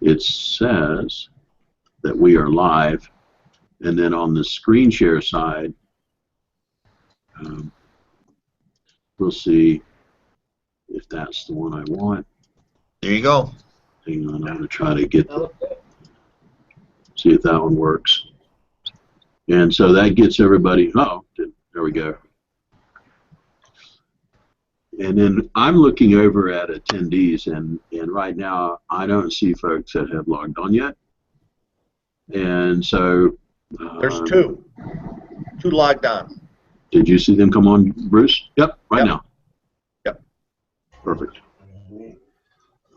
it says that we are live, and then on the screen share side, we'll see if that's the one I want. There you go. Hang on, I'm going to try to get see if that one works. And so that gets everybody. Oh, there we go. And then I'm looking over at attendees, and right now I don't see folks that have logged on yet. And so there's two logged on. Did you see them come on, Bruce? Yep, right now. Yep. Perfect.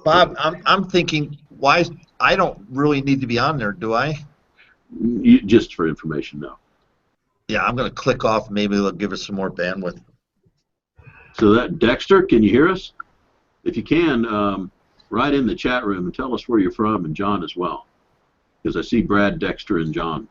Bob, I'm thinking, why I don't really need to be on there, do I? Just for information, no. Yeah, I'm going to click off. Maybe they'll give us some more bandwidth. So that Dexter, can you hear us? If you can, write in the chat room and tell us where you're from, and John as well, because I see Brad, Dexter, and John.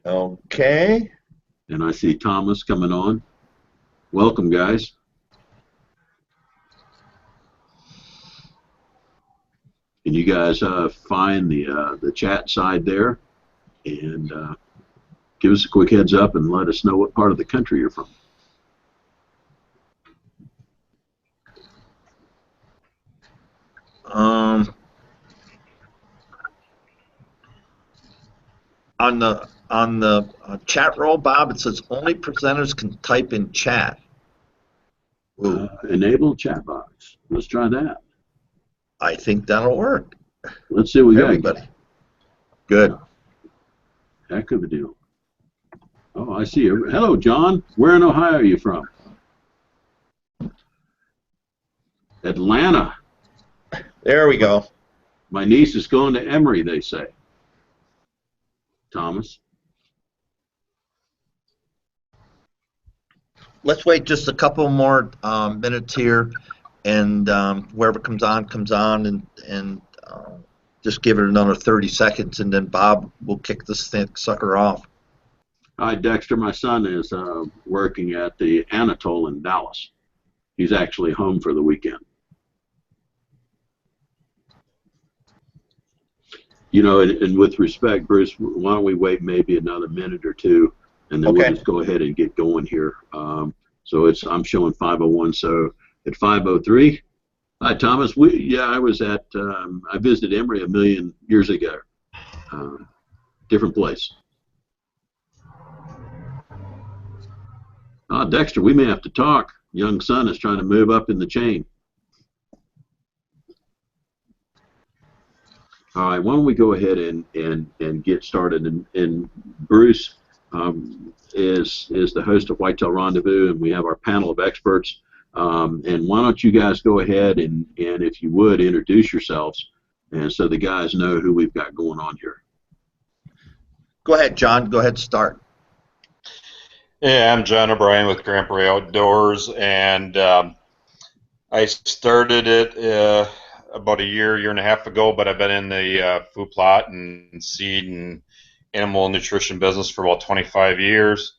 Okay. And I see Thomas coming on. Welcome, guys. Can you guys find the chat side there and give us a quick heads up and let us know what part of the country you're from. On the chat roll, Bob, it says only presenters can type in chat. Enable chat box. Let's try that. I think that'll work. Let's see what we got. Everybody. Good. Heck of a deal. Oh, I see. Hello, John. Where in Ohio are you from? Atlanta. There we go. My niece is going to Emory, they say. Thomas. Let's wait just a couple more minutes here, and whoever comes on, and just give it another 30 seconds, and then Bob will kick this sucker off. Hi, Dexter. My son is working at the Anatole in Dallas. He's actually home for the weekend. You know, and with respect, Bruce, why don't we wait maybe another minute or two, and then we'll just go ahead and get going here. So I'm showing 5:01. So at 5:03, hi Thomas. I was at I visited Emory a million years ago. Different place. Dexter, we may have to talk. Young son is trying to move up in the chain. All right, why don't we go ahead and get started? And Bruce is the host of Whitetail Rendezvous, and we have our panel of experts. And why don't you guys go ahead and if you would, introduce yourselves, and so the guys know who we've got going on here. Go ahead, John. Go ahead, start. Yeah, I'm John O'Brien with Grand Prairie Outdoors, and I started it about a year and a half ago, but I've been in the food plot and seed and animal nutrition business for about 25 years.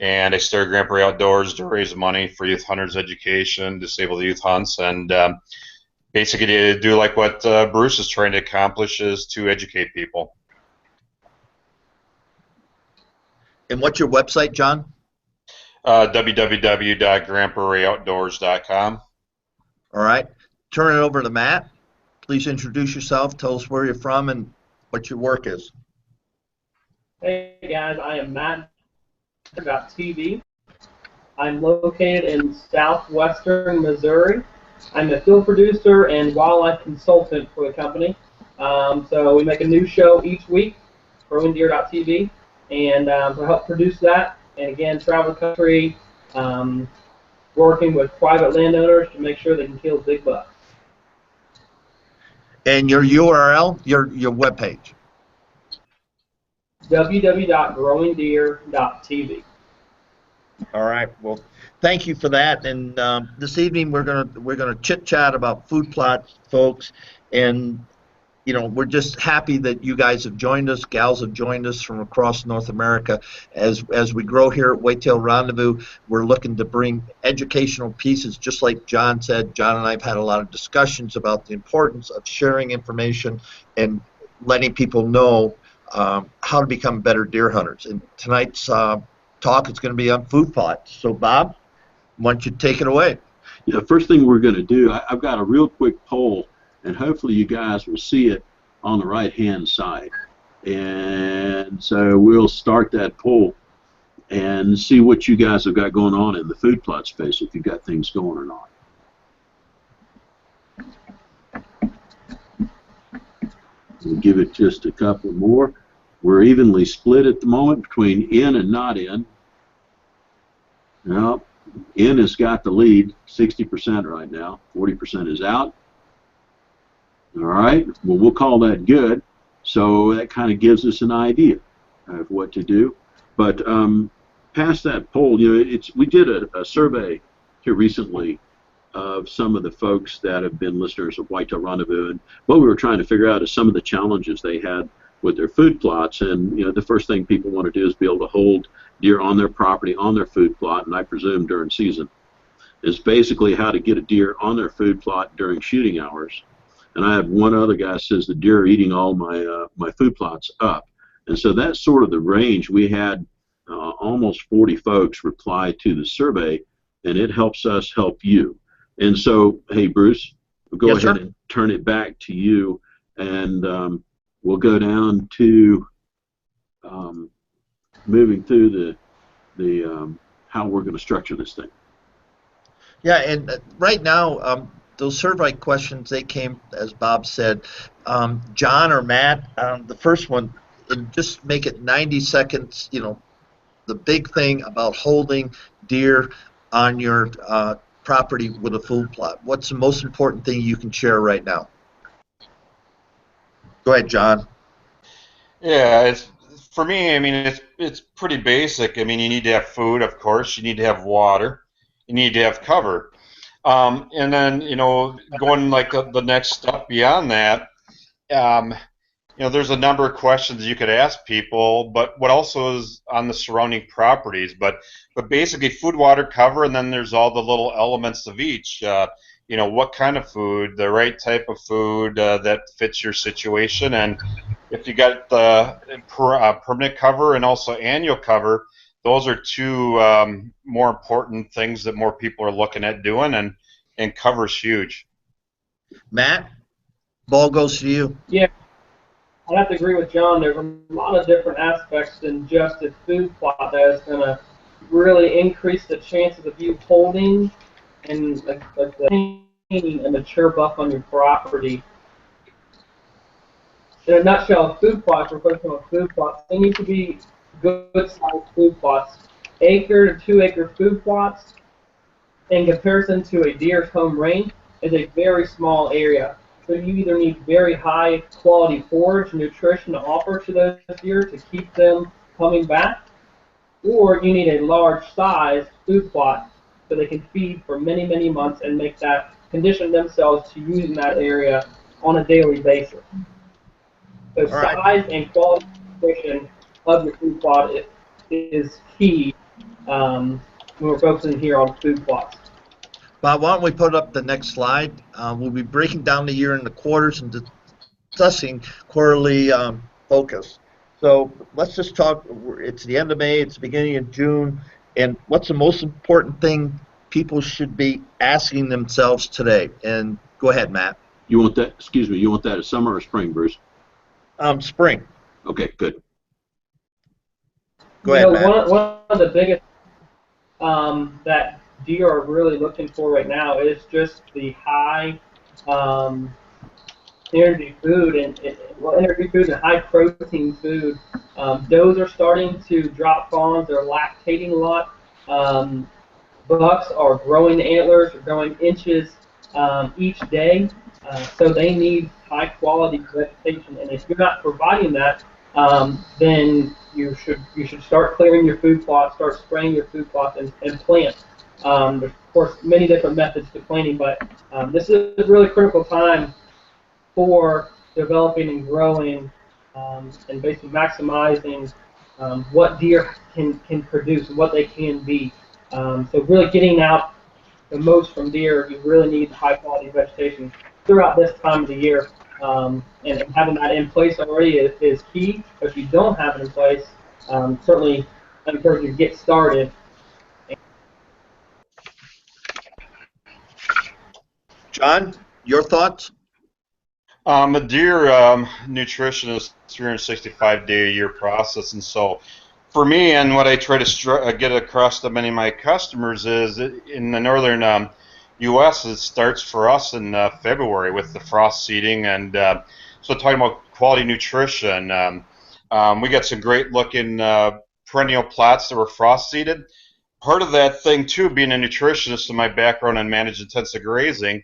And I started Grand Prairie Outdoors to raise money for youth hunters education, disabled youth hunts, and basically to do like what Bruce is trying to accomplish, is to educate people. And what's your website, John? www.grandprairieoutdoors.com. All right. Turn it over to Matt. Please introduce yourself. Tell us where you're from and what your work is. Hey guys, I am Matt TV. I'm located in southwestern Missouri. I'm a field producer and wildlife consultant for the company. So we make a new show each week, GrowingDeer.tv, and to help produce that, and again, travel the country, working with private landowners to make sure they can kill big bucks. And your URL, your webpage? www.growingdeer.tv. All right. Well, thank you for that. And this evening we're gonna chit chat about food plots, folks. And you know, we're just happy that you guys have joined us, gals have joined us from across North America. As we grow here at Whitetail Rendezvous, we're looking to bring educational pieces, just like John said. John and I have had a lot of discussions about the importance of sharing information and letting people know how to become better deer hunters. And tonight's talk is going to be on food plots. So, Bob, why don't you take it away? Yeah, first thing we're going to do, I've got a real quick poll, and hopefully you guys will see it on the right-hand side. And so we'll start that poll and see what you guys have got going on in the food plot space, if you've got things going or not. We'll give it just a couple more. We're evenly split at the moment between in and not in. Now, in has got the lead, 60% right now. 40% is out. All right, well, we'll call that good. So that kind of gives us an idea of what to do. But past that poll, you know, we did a survey here recently of some of the folks that have been listeners of Whitetail Rendezvous, and what we were trying to figure out is some of the challenges they had with their food plots. And you know, the first thing people want to do is be able to hold deer on their property, on their food plot, and I presume during season, is basically how to get a deer on their food plot during shooting hours. And I had one other guy says the deer are eating all my food plots up. And so that's sort of the range. We had almost 40 folks reply to the survey, and it helps us help you. And so, hey, Bruce, we'll go ahead and turn it back to you, and we'll go down to moving through the how we're going to structure this thing. Yeah, and right now, those survey questions, they came, as Bob said, John or Matt, the first one, and just make it 90 seconds, you know, the big thing about holding deer on your property with a food plot. What's the most important thing you can share right now? Go ahead, John. Yeah, it's for me. I mean, it's pretty basic. I mean, you need to have food, of course. You need to have water. You need to have cover. And then, you know, going like the next step beyond that, you know, there's a number of questions you could ask people, but what also is on the surrounding properties. But basically, food, water, cover, and then there's all the little elements of each. You know, what kind of food, the right type of food that fits your situation, and if you got the permanent cover and also annual cover, those are two more important things that more people are looking at doing, and cover's huge. Matt, ball goes to you. Yeah, I have to agree with John. There's a lot of different aspects than just a food plot that is going to really increase the chances of you holding and maintaining a mature buck on your property. In a nutshell, food plots, we're focusing on food plots. They need to be good-sized food plots. Acre to 2 acre food plots, in comparison to a deer's home range, is a very small area. So you either need very high quality forage nutrition to offer to those deer to keep them coming back, or you need a large size food plot so they can feed for many, many months and make that condition themselves to use in that area on a daily basis. So size and quality nutrition of your food plot is key when we're focusing here on food plots. Bob, why don't we put up the next slide? We'll be breaking down the year into quarters and discussing quarterly focus. So let's just talk, it's the end of May, it's the beginning of June, and what's the most important thing people should be asking themselves today? And go ahead, Matt. You want that, excuse me, you want that as summer or spring, Bruce? Spring. Okay, good. Go ahead, Matt. One of the biggest that deer are really looking for right now is just the high energy food and high protein food. Does are starting to drop fawns. They're lactating a lot. Bucks are growing antlers, are growing inches each day. So they need high quality vegetation, and if you're not providing that, then you should start clearing your food plots, start spraying your food plots, and plant. There's of course many different methods to planting, but this is a really critical time for developing and growing and basically maximizing what deer can produce and what they can be. So really getting out the most from deer, you really need high quality vegetation throughout this time of the year. And having that in place already is key. If you don't have it in place, certainly I encourage you to get started. John, your thoughts? A deer nutrition is 365-day-a-year process, and so for me, and what I try to get across to many of my customers is in the northern U.S. it starts for us in February with the frost seeding, and so talking about quality nutrition, we got some great looking perennial plots that were frost seeded. Part of that thing too, being a nutritionist in my background in managed intensive grazing,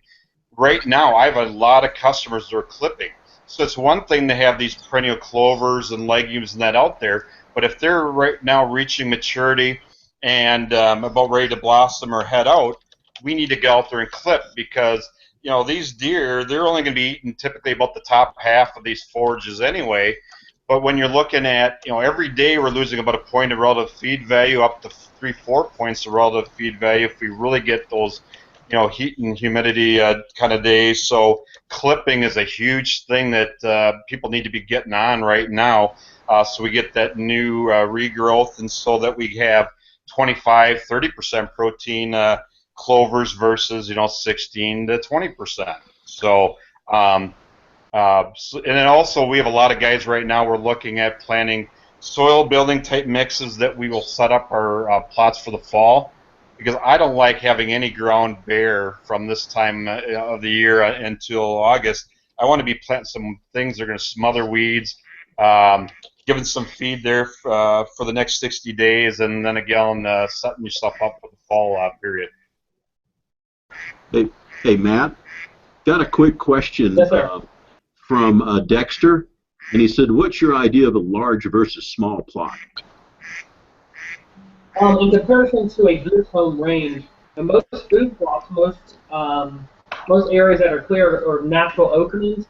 right now I have a lot of customers that are clipping. So it's one thing to have these perennial clovers and legumes and that out there, but if they're right now reaching maturity and about ready to blossom or head out, we need to get out there and clip, because you know these deer, they're only going to be eating typically about the top half of these forages anyway. But when you're looking at, you know, every day we're losing about a point of relative feed value, up to 3-4 points of relative feed value if we really get those, you know, heat and humidity kind of days. So clipping is a huge thing that people need to be getting on right now, so we get that new regrowth, and so that we have 25-30% protein clovers versus, you know, 16 to 20%. So, and then also we have a lot of guys right now, we're looking at planning soil building type mixes that we will set up our plots for the fall, because I don't like having any ground bare from this time of the year until August. I want to be planting some things that are going to smother weeds, giving some feed there for the next 60 days, and then again setting yourself up for the fall period. Hey, Matt, got a quick question. Yes, sir. From Dexter, and he said, "What's your idea of a large versus small plot?" In comparison to a group home range, and most food plots, most areas that are clear or natural openings,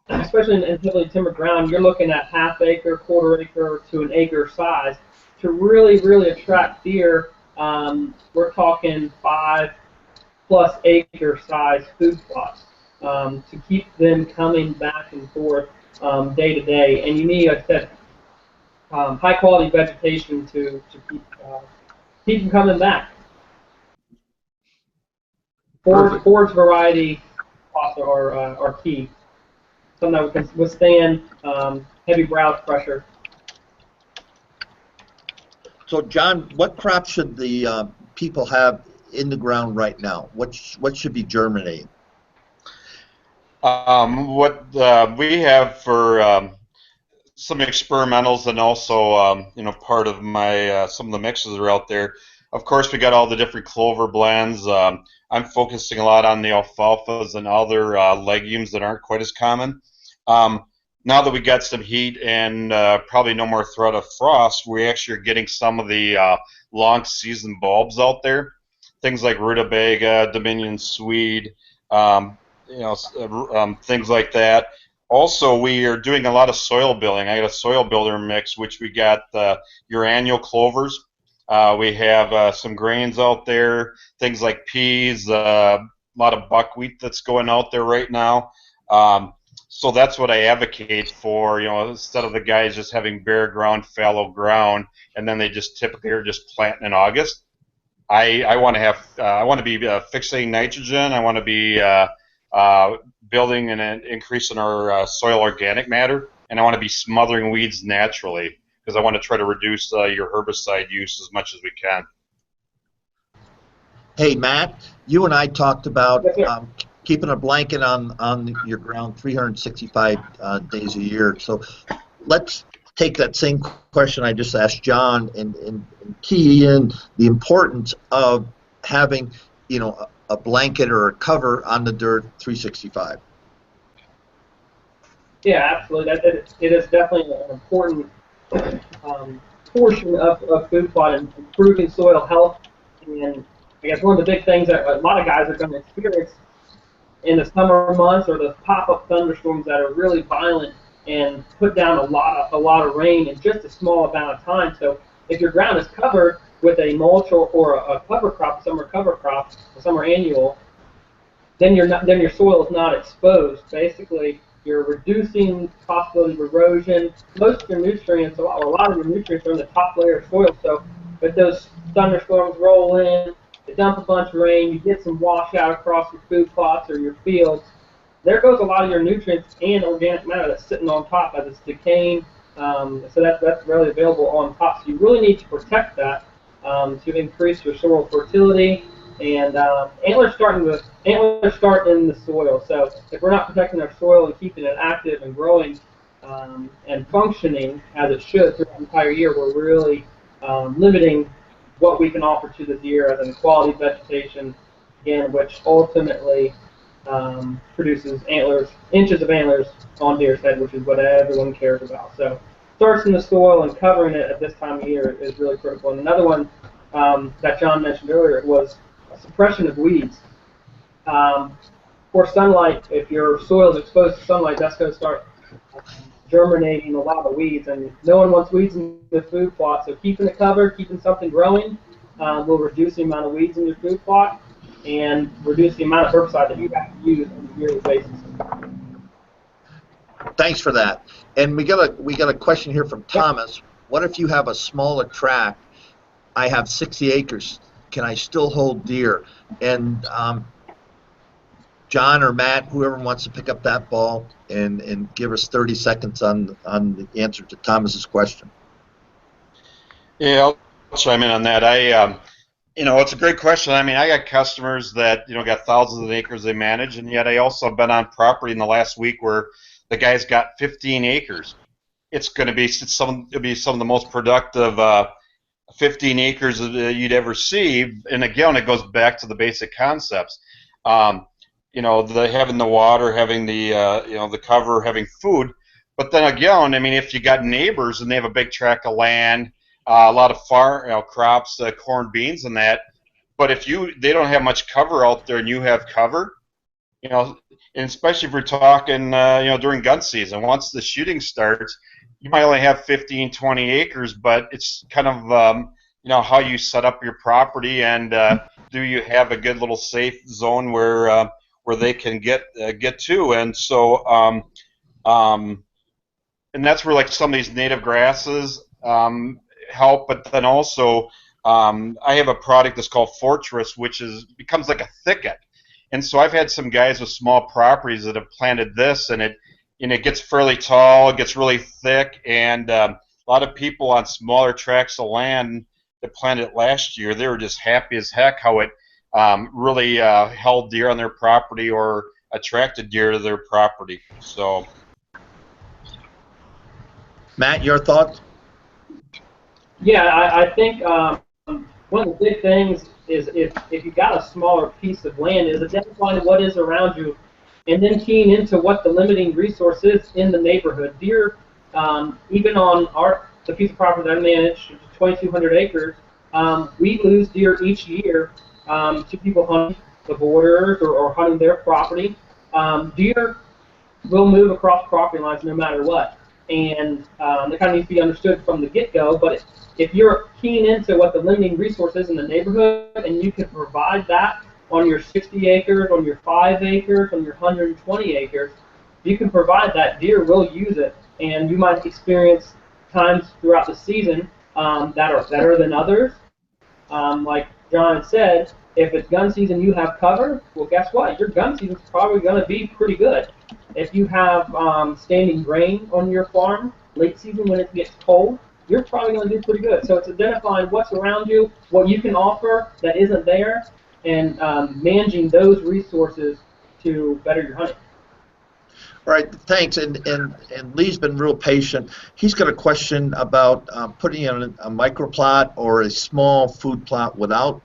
especially in heavily timbered ground, you're looking at half acre, quarter acre to an acre size. To really attract deer, we're talking 5+ acre size food plots. To keep them coming back and forth day to day, and you need, like I said, high quality vegetation to keep them coming back. Forage variety plots are key. Something that can withstand heavy browse pressure. So, John, what crops should the people have in the ground right now? What should be germinating? What we have for some experimentals, and also you know, part of my some of the mixes are out there. Of course, we got all the different clover blends. I'm focusing a lot on the alfalfas and other legumes that aren't quite as common. Now that we got some heat and probably no more threat of frost, we actually are getting some of the long season bulbs out there. Things like rutabaga, Dominion Swede, you know, things like that. Also, we are doing a lot of soil building. I got a soil builder mix, which we got your annual clovers. We have some grains out there, things like peas, a lot of buckwheat that's going out there right now. So that's what I advocate for, you know, instead of the guys just having bare ground, fallow ground, and then they just typically are just planting in August. I want to have, I want to be fixating nitrogen. I want to be building and increasing our soil organic matter, and I want to be smothering weeds naturally, because I want to try to reduce your herbicide use as much as we can. Hey, Matt, you and I talked about Yes, keeping a blanket on your ground 365 days a year. So let's take that same question I just asked John and key in the importance of having, you know, a blanket or a cover on the dirt 365. Yeah, absolutely. It is definitely an important portion of food plot and improving soil health. And I guess one of the big things that a lot of guys are going to experience in the summer months or the pop-up thunderstorms that are really violent and put down a lot of rain in just a small amount of time. So if your ground is covered with a mulch or a cover crop, summer cover crop, a summer annual, then your soil is not exposed. Basically, you're reducing the possibility of erosion. Most of your nutrients, or a lot of your nutrients, are in the top layer of soil. So if those thunderstorms roll in, they dump a bunch of rain, you get some washout across your food plots or your fields, there goes a lot of your nutrients and organic matter that's sitting on top as it's decaying. So that's really available on top. So you really need to protect that to increase your soil fertility. And antlers start in the soil. So if we're not protecting our soil and keeping it active and growing and functioning as it should throughout the entire year, we're really limiting what we can offer to the deer as in quality vegetation, again, which ultimately produces antlers, inches of antlers on deer's head, which is what everyone cares about. So starts in the soil, and covering it at this time of year is really critical. And another one that John mentioned earlier was suppression of weeds. For sunlight, if your soil is exposed to sunlight, that's going to start germinating a lot of weeds, and no one wants weeds in the food plot. So keeping it covered, keeping something growing, will reduce the amount of weeds in your food plot and reduce the amount of herbicide that you have to use on a yearly basis. Thanks for that. And we got a question here from Thomas. What if you have a smaller tract? I have 60 acres. Can I still hold deer? And John or Matt, whoever wants to pick up that ball and give us 30 seconds on the answer to Thomas's question. Yeah, I'll chime in on that. It's a great question. I mean, I got customers that got thousands of acres they manage, and yet I also have been on property in the last week where the guy's got 15 acres. It'll be some of the most productive 15 acres that you'd ever see. And again, it goes back to the basic concepts. Having the water, having the cover, having food. But then again, I mean, if you got neighbors and they have a big tract of land, a lot of farm crops, corn, beans, and that. But if they don't have much cover out there, and you have cover, and especially if we're talking, during gun season, once the shooting starts, you might only have 15, 20 acres, but it's kind of how you set up your property, and do you have a good little safe zone where they can get to, and so and that's where like some of these native grasses help, but then also I have a product that's called Fortress, which becomes like a thicket, and so I've had some guys with small properties that have planted this, and it gets fairly tall, it gets really thick, and a lot of people on smaller tracts of land that planted it last year, they were just happy as heck how it really held deer on their property or attracted deer to their property. So, Matt, your thoughts? Yeah, I think one of the big things is if you've got a smaller piece of land, is identifying what is around you, and then keying into what the limiting resource is in the neighborhood. Deer, even on the piece of property that I manage, 2,200 acres, we lose deer each year to people hunting the borders or hunting their property. Deer will move across property lines no matter what, and that kind of needs to be understood from the get-go. But if you're keying into what the limiting resource is in the neighborhood, and you can provide that on your 60 acres, on your 5 acres, on your 120 acres, you can provide that, deer will use it, and you might experience times throughout the season that are better than others. Like John had said, if it's gun season, you have cover, well, guess what? Your gun season's probably going to be pretty good. If you have standing grain on your farm, late season when it gets cold, you're probably going to do pretty good. So it's identifying what's around you, what you can offer that isn't there, and managing those resources to better your hunting. All right, thanks. And Lee's been real patient. He's got a question about putting in a microplot or a small food plot without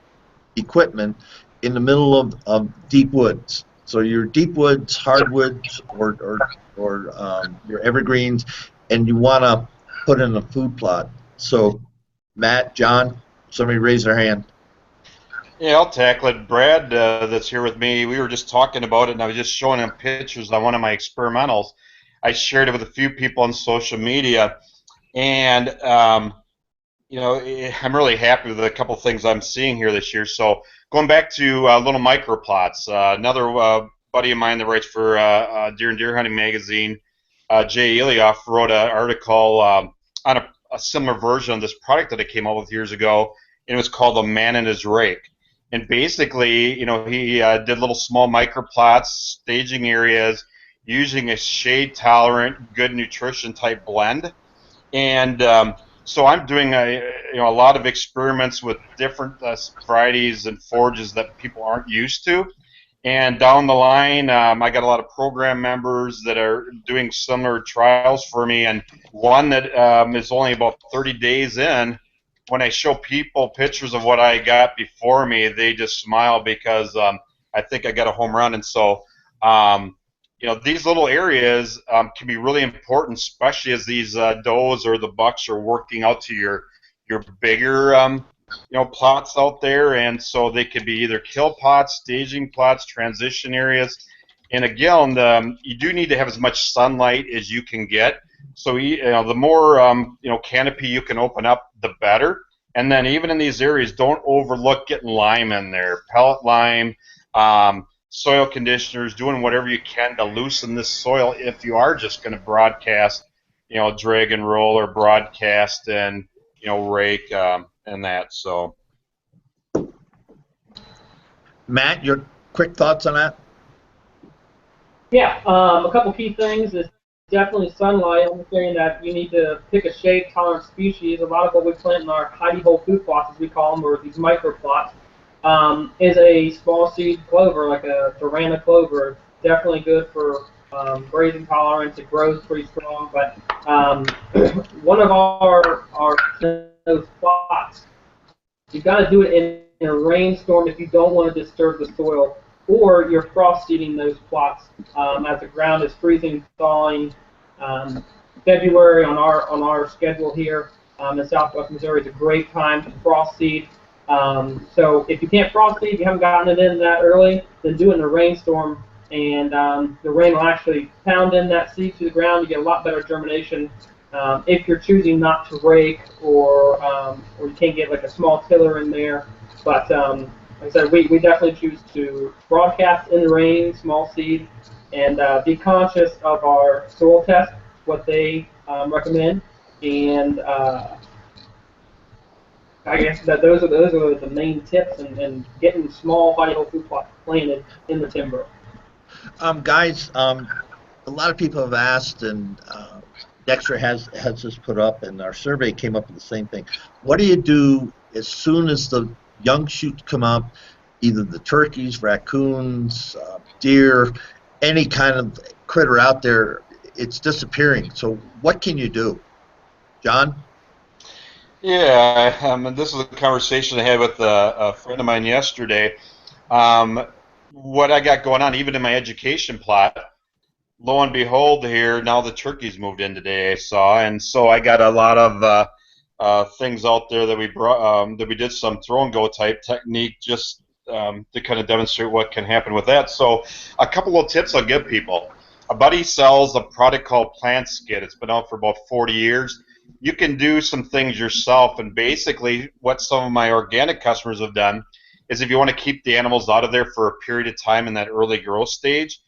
equipment in the middle of deep woods. So your deep woods, hardwoods, or your evergreens, and you want to put in a food plot. So Matt, John, somebody raise their hand. Yeah, I'll tackle it. Brad, that's here with me, we were just talking about it, and I was just showing him pictures on one of my experimentals. I shared it with a few people on social media, and I'm really happy with a couple things I'm seeing here this year. So going back to little microplots, another buddy of mine that writes for Deer and Deer Hunting magazine, Jay Ilioff, wrote an article on a similar version of this product that I came up with years ago, and it was called "The Man and His Rake." And basically, he did little small microplots, staging areas, using a shade-tolerant, good nutrition type blend. And so I'm doing a lot of experiments with different varieties and forages that people aren't used to. And down the line, I got a lot of program members that are doing similar trials for me. And one that is only about 30 days in, when I show people pictures of what I got before me, they just smile because I think I got a home run. And so, these little areas can be really important, especially as these does or the bucks are working out to your bigger plots out there, and so they could be either kill plots, staging plots, transition areas. And again, you do need to have as much sunlight as you can get. So the more canopy you can open up, the better. And then even in these areas, don't overlook getting lime in there, pellet lime, soil conditioners, doing whatever you can to loosen this soil if you are just going to broadcast, drag and roll or broadcast and rake and that. So, Matt, your quick thoughts on that? Yeah, a couple key things is definitely sunlight. Understanding that you need to pick a shade-tolerant species. A lot of what we plant in our hidey hole food plots, as we call them, or these micro plots, is a small seed clover, like a Durana clover. Definitely good for grazing tolerance. It grows pretty strong. But one of our those plots, you've got to do it in a rainstorm if you don't want to disturb the soil, or you're frost seeding those plots as the ground is freezing, thawing. February on our schedule here in Southwest Missouri is a great time to frost seed. So if you can't frost seed, if you haven't gotten it in that early, then do it in a rainstorm, and the rain will actually pound in that seed to the ground. You get a lot better germination. If you're choosing not to rake, or you can't get like a small tiller in there, but like I said, we definitely choose to broadcast in the rain, small seed, and be conscious of our soil test, what they recommend, and I guess that those are the main tips, and getting small valuable food plots planted in the timber. Guys, a lot of people have asked, and Dexter has this put up, and our survey came up with the same thing. What do you do as soon as the young shoots come up, either the turkeys, raccoons, deer, any kind of critter out there, it's disappearing. So what can you do? John? yeah, and this is a conversation I had with a friend of mine yesterday. What I got going on, even in my education plot, lo and behold, here now the turkeys moved in today. I saw, and so I got a lot of things out there that we brought, that we did some throw and go type technique just to kind of demonstrate what can happen with that. So a couple of tips I'll give people. A buddy sells a product called Plant Skid. It's been out for about 40 years. You can do some things yourself, and basically what some of my organic customers have done is, if you want to keep the animals out of there for a period of time in that early growth stage,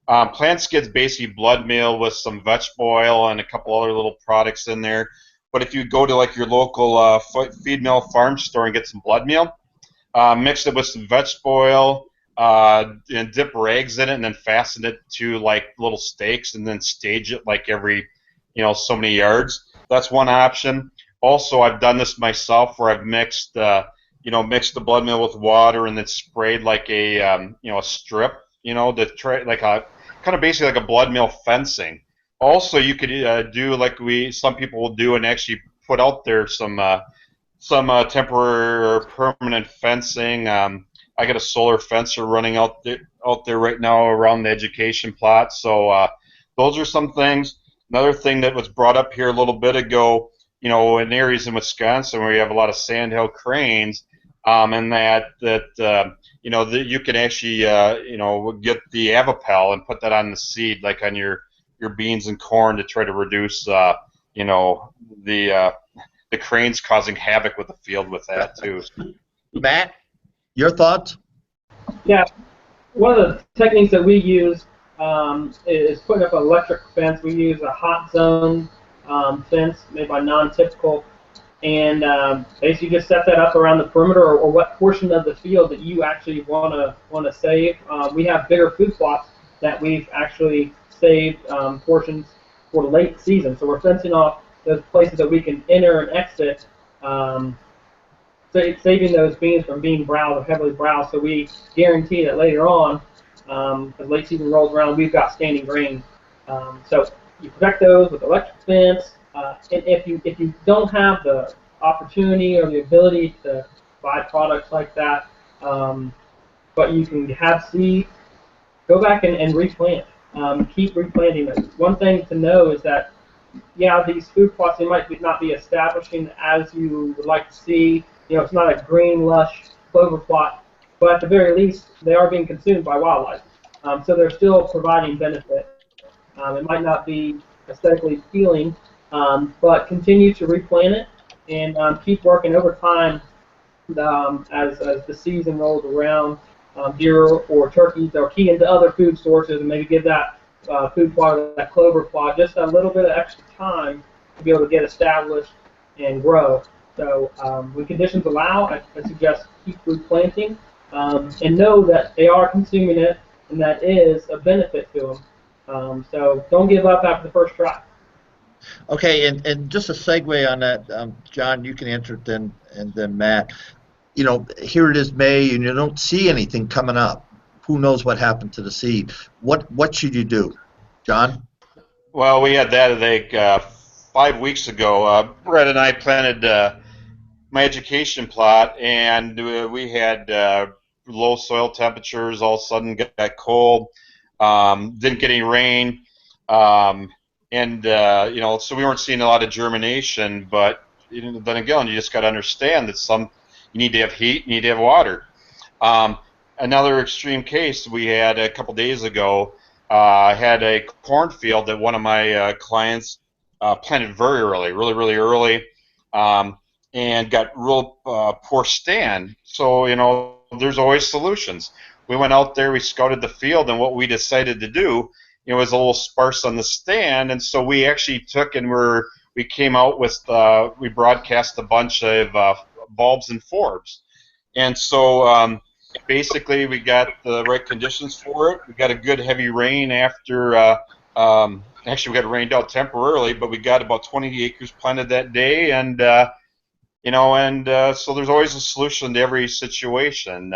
Plant Skid's basically blood meal with some vegetable oil and a couple other little products in there. But if you go to like your local feed mill farm store and get some blood meal, mix it with some vegetable oil, and dip rags in it, and then fasten it to like little stakes, and then stage it like every so many yards. That's one option. Also, I've done this myself where I've mixed mixed the blood meal with water and then sprayed like a strip, to try like a kind of basically like a blood meal fencing. Also, you could do like some people will do, and actually put out there some temporary or permanent fencing. I got a solar fencer running out there right now around the education plot. So those are some things. Another thing that was brought up here a little bit ago, in areas in Wisconsin where you have a lot of sandhill cranes, and that you can actually get the Avapel and put that on the seed, like on your beans and corn, to try to reduce the cranes causing havoc with the field with that too. Matt, your thoughts? Yeah, one of the techniques that we use is putting up an electric fence. We use a hot zone fence made by Non-Typical, and basically just set that up around the perimeter or what portion of the field that you actually want to save. We have bigger food plots that we've actually saved portions for late season, so we're fencing off those places that we can enter and exit. Saving those beans from being browsed or heavily browsed, so we guarantee that later on, as late season rolls around, we've got standing grain. So you protect those with electric fence. And if you don't have the opportunity or the ability to buy products like that, but you can have seed, go back and replant. Keep replanting them. One thing to know is that, yeah, these food plots, they might not be establishing as you would like to see. It's not a green, lush clover plot, but at the very least, they are being consumed by wildlife. So they're still providing benefit. It might not be aesthetically appealing, but continue to replant it and keep working over time as the season rolls around. Deer or turkeys are key into other food sources, and maybe give that food plot or that clover plot just a little bit of extra time to be able to get established and grow. So when conditions allow, I suggest keep replanting and know that they are consuming it and that is a benefit to them. So don't give up after the first try. Okay, and just a segue on that, John, you can answer it then, and then Matt. Here it is May, and you don't see anything coming up. Who knows what happened to the seed? What should you do, John? Well, we had that, I think, 5 weeks ago. Brett and I planted my education plot, and we had low soil temperatures. All of a sudden, got cold. Didn't get any rain, so we weren't seeing a lot of germination. But then again, you just got to understand that you need to have heat, you need to have water. Another extreme case we had a couple days ago. I had a cornfield that one of my clients planted very early, really early, and got real poor stand. So, there's always solutions. We went out there, we scouted the field, and what we decided to do, was a little sparse on the stand, and so we actually took and we came out with, we broadcast a bunch of bulbs and forbs. And so basically we got the right conditions for it. We got a good heavy rain after, actually we got rained out temporarily, but we got about 20 acres planted that day, and so there's always a solution to every situation.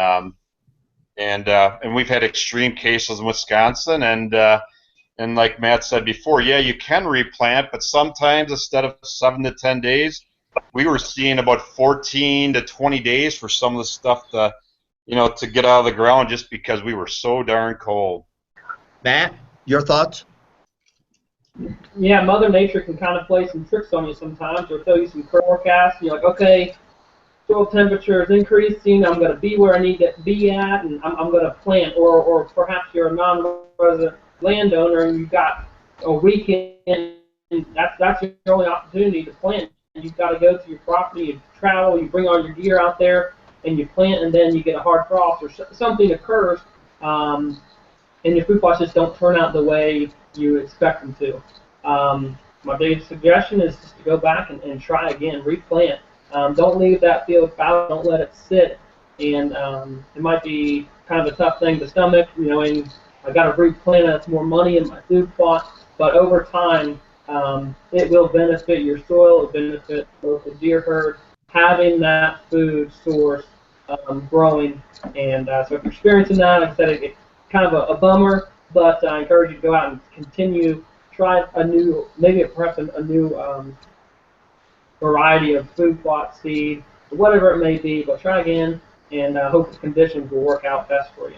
And we've had extreme cases in Wisconsin, and like Matt said before, yeah, you can replant, but sometimes instead of 7 to 10 days, we were seeing about 14 to 20 days for some of the stuff to get out of the ground, just because we were so darn cold. Matt, your thoughts? Yeah, Mother Nature can kind of play some tricks on you sometimes, or tell you some forecasts. You're like, okay, soil temperature is increasing, I'm going to be where I need to be at, and I'm going to plant. Or perhaps you're a non-resident landowner and you've got a weekend, and that's your only opportunity to plant. You've got to go to your property, you travel, you bring all your gear out there, and you plant, and then you get a hard frost or something occurs, and your food plots just don't turn out the way you expect them to. My biggest suggestion is just to go back and try again, replant. Don't leave that field fallow, don't let it sit, and it might be kind of a tough thing to stomach, and I got to replant, that's more money in my food plot, but over time, it will benefit your soil, it will benefit both the deer herd, having that food source growing. And so if you're experiencing that, like I said, it's kind of a bummer, but I encourage you to go out and continue, try a new, perhaps a new variety of food plot seed, whatever it may be, but try again and hope the conditions will work out best for you.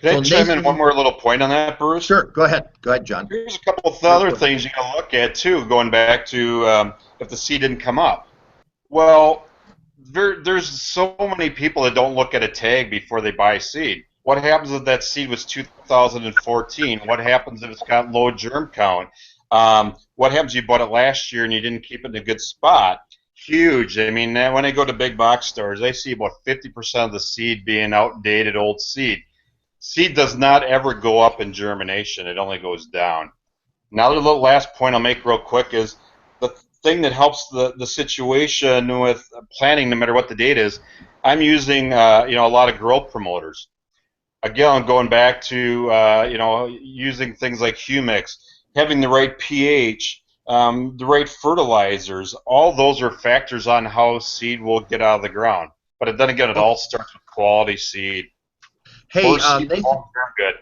Can I chime in one more little point on that, Bruce? Sure, go ahead, John. Here's a couple of other things you can look at too, going back to if the seed didn't come up. Well, there's so many people that don't look at a tag before they buy seed. What happens if that seed was 2014? What happens if it's got low germ count? What happens if you bought it last year and you didn't keep it in a good spot? Huge. I mean, when I go to big box stores, I see about 50% of the seed being outdated old seed. Seed does not ever go up in germination. It only goes down. Now, the little last point I'll make real quick is the thing that helps the situation with planting, no matter what the date is. I'm using a lot of growth promoters. Again, going back to using things like Humix, having the right pH, the right fertilizers. All those are factors on how seed will get out of the ground. But then again, it all starts with quality seed. Hey, seed Nathan. Good.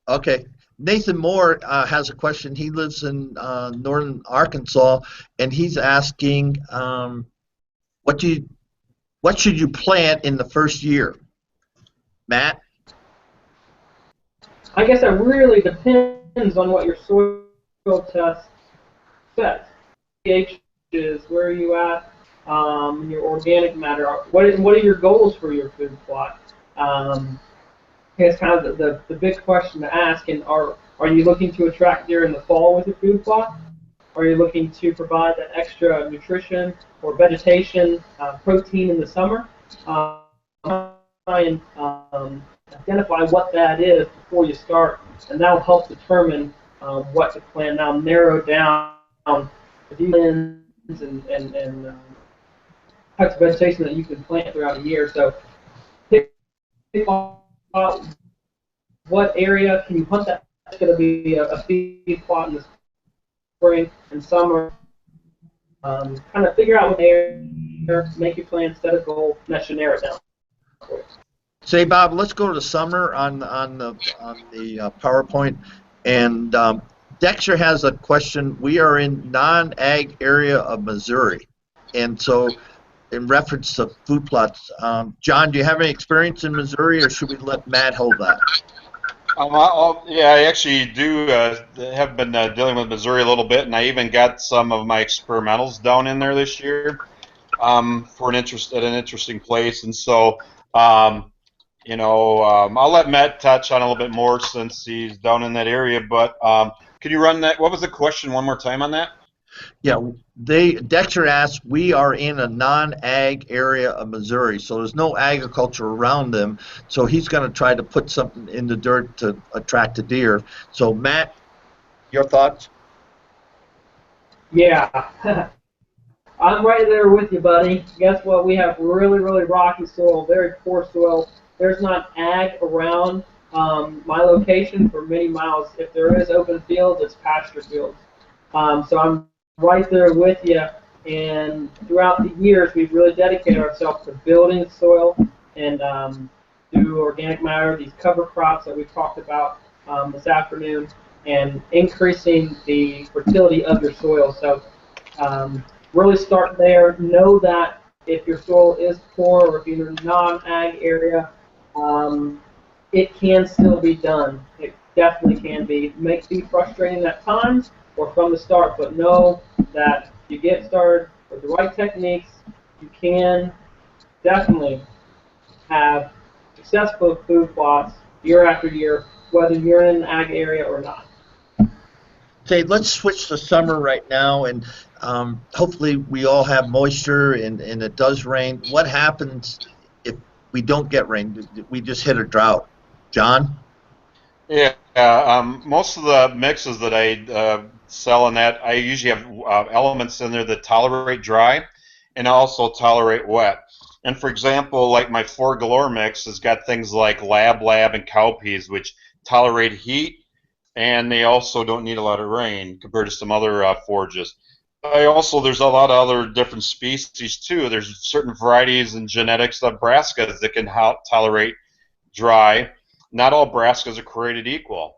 Okay. Nathan Moore has a question. He lives in northern Arkansas, and he's asking, what should you plant in the first year? Matt? I guess that really depends on what your soil test says. pH is where are you at? Your organic matter. What are your goals for your food plot? It's kind of the big question to ask. And are you looking to attract deer in the fall with your food plot? Are you looking to provide that extra nutrition or vegetation, protein in the summer? Try and identify what that is before you start, and that will help determine what to plant. Now narrow down the lands and types of vegetation that you can plant throughout a year. So pick what area can you hunt that. That's going to be a feed plot in the spring and summer. Kind of figure out what area, make your plan, set a goal, and that should narrow it down. Say, Bob, let's go to the summer on the PowerPoint. And Dexter has a question. We are in non-ag area of Missouri, and so in reference to food plots, John, do you have any experience in Missouri, or should we let Matt hold that? Yeah, I actually do have been dealing with Missouri a little bit, and I even got some of my experimentals down in there this year for at an interesting place, and so. I'll let Matt touch on a little bit more since he's down in that area. But can you run that? What was the question one more time on that? Yeah, Dexter asked, we are in a non-ag area of Missouri, so there's no agriculture around them. So he's going to try to put something in the dirt to attract the deer. So Matt, your thoughts? Yeah. I'm right there with you, buddy. Guess what? We have really, really rocky soil, very poor soil. There's not ag around my location for many miles. If there is open fields, it's pasture fields. So I'm right there with you. And throughout the years, we've really dedicated ourselves to building soil and through organic matter, these cover crops that we've talked about this afternoon, and increasing the fertility of your soil. So really start there. Know that if your soil is poor or if you're in a non-ag area, it can still be done. It definitely can be. It may be frustrating at times or from the start, but know that if you get started with the right techniques, you can definitely have successful food plots year after year, whether you're in an ag area or not. Okay, let's switch to summer right now, and hopefully we all have moisture and it does rain. What happens if we don't get rain? We just hit a drought. John? Yeah, most of the mixes that I sell in that, I usually have elements in there that tolerate dry and also tolerate wet. And for example, like my 4 Galore mix has got things like Lab and Cowpeas, which tolerate heat, and they also don't need a lot of rain compared to some other forages. There's a lot of other different species too. There's certain varieties and genetics of brassicas that can tolerate dry. Not all brassicas are created equal.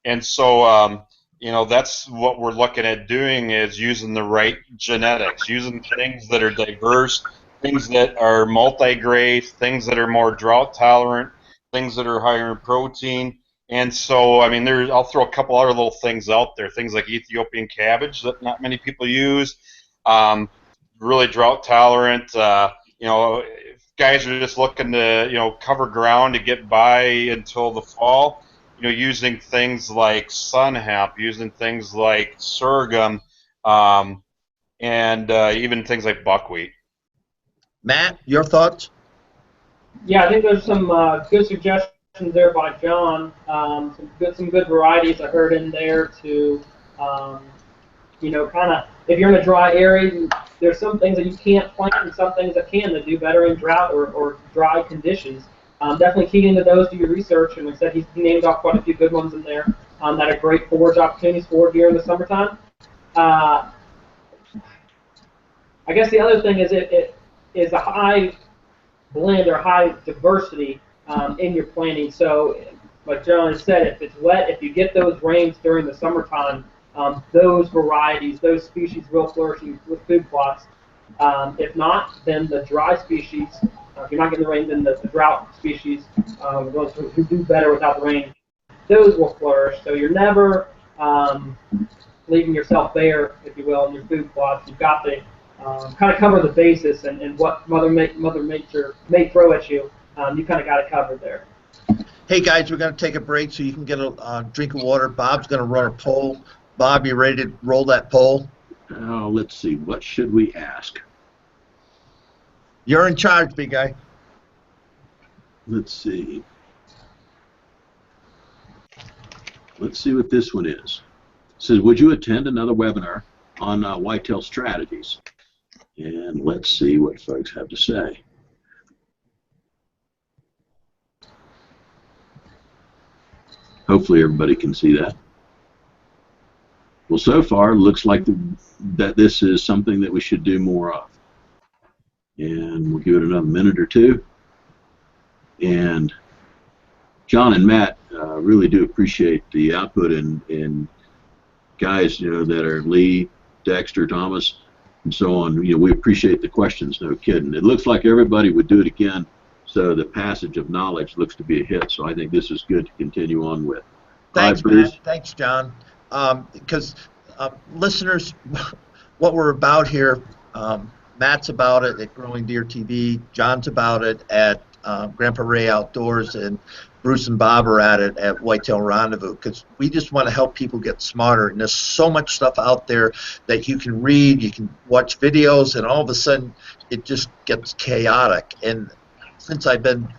And so, that's what we're looking at doing, is using the right genetics, using things that are diverse, things that are multi-grace, things that are more drought tolerant, things that are higher in protein. And so, I'll throw a couple other little things out there, things like Ethiopian cabbage that not many people use, really drought tolerant. you know, if guys are just looking to, you know, cover ground to get by until the fall, you know, using things like sun hemp, using things like sorghum, and even things like buckwheat. Matt, your thoughts? Yeah, I think there's some good suggestions there by John. Some good varieties I heard in there to, you know, kind of if you're in a dry area, there's some things that you can't plant and some things that can that do better in drought or dry conditions. Definitely key into those, do your research, and like I said, he named off quite a few good ones in there that are great forage opportunities for deer in the summertime. I guess the other thing is it is a high blend or high diversity in your planting. So, like John said, if it's wet, if you get those rains during the summertime, those varieties, those species will flourish with food plots. If not, then the dry species, if you're not getting the rain, then the drought species, those who do better without the rain, those will flourish. So you're never leaving yourself bare, if you will, in your food plots. You've got to kind of cover the basis and what Mother Nature may throw at you. You kind of got it covered there. Hey guys, we're going to take a break so you can get a drink of water. Bob's going to run a poll. Bob, you ready to roll that poll? Let's see. What should we ask? You're in charge, big guy. Let's see. Let's see what this one is. It says, would you attend another webinar on whitetail strategies? And let's see what folks have to say. Hopefully everybody can see that. Well, so far, it looks like that this is something that we should do more of. And we'll give it another minute or two. And John and Matt really do appreciate the output, and guys, you know, that are Lee, Dexter, Thomas, and so on. You know, we appreciate the questions, no kidding. It looks like everybody would do it again, so the passage of knowledge looks to be a hit. So I think this is good to continue on with. Thanks, Bruce. Matt. Thanks, John. Because listeners, what we're about here, Matt's about it at Growing Deer TV, John's about it at Grandpa Ray Outdoors, and Bruce and Bob are at it at Whitetail Rendezvous, because we just want to help people get smarter. And there's so much stuff out there that you can read, you can watch videos, and all of a sudden it just gets chaotic. And since I've been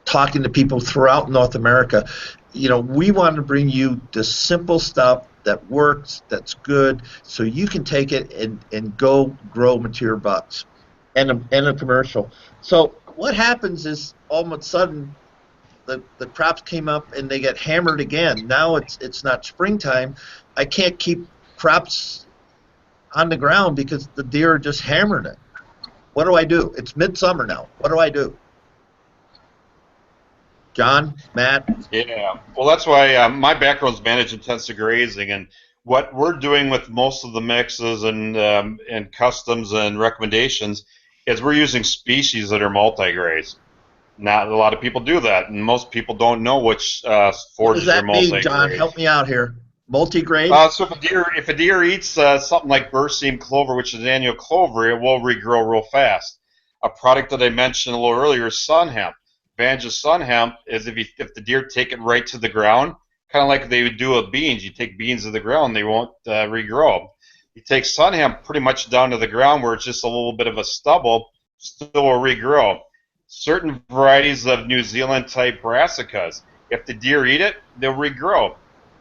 talking to people throughout North America, you know, we want to bring you the simple stuff that works, that's good, so you can take it and go grow mature bucks. And a commercial. So what happens is all of a sudden the crops came up and they get hammered again. Now it's not springtime. I can't keep crops on the ground because the deer are just hammering it. What do I do? It's midsummer now. What do I do? John, Matt? Yeah, well, that's why my background is managed intensive grazing, and what we're doing with most of the mixes and customs and recommendations is we're using species that are multi-graze. Not a lot of people do that, and most people don't know which forages are multi-graze. What does that mean, John? Help me out here. Multi-graze? So if a deer eats something like berseem clover, which is annual clover, it will regrow real fast. A product that I mentioned a little earlier is sun hemp. Advantage of sun hemp is if the deer take it right to the ground, kind of like they would do with beans. You take beans to the ground, they won't regrow. You take sun hemp pretty much down to the ground where it's just a little bit of a stubble, still will regrow. Certain varieties of New Zealand type brassicas, if the deer eat it, they'll regrow.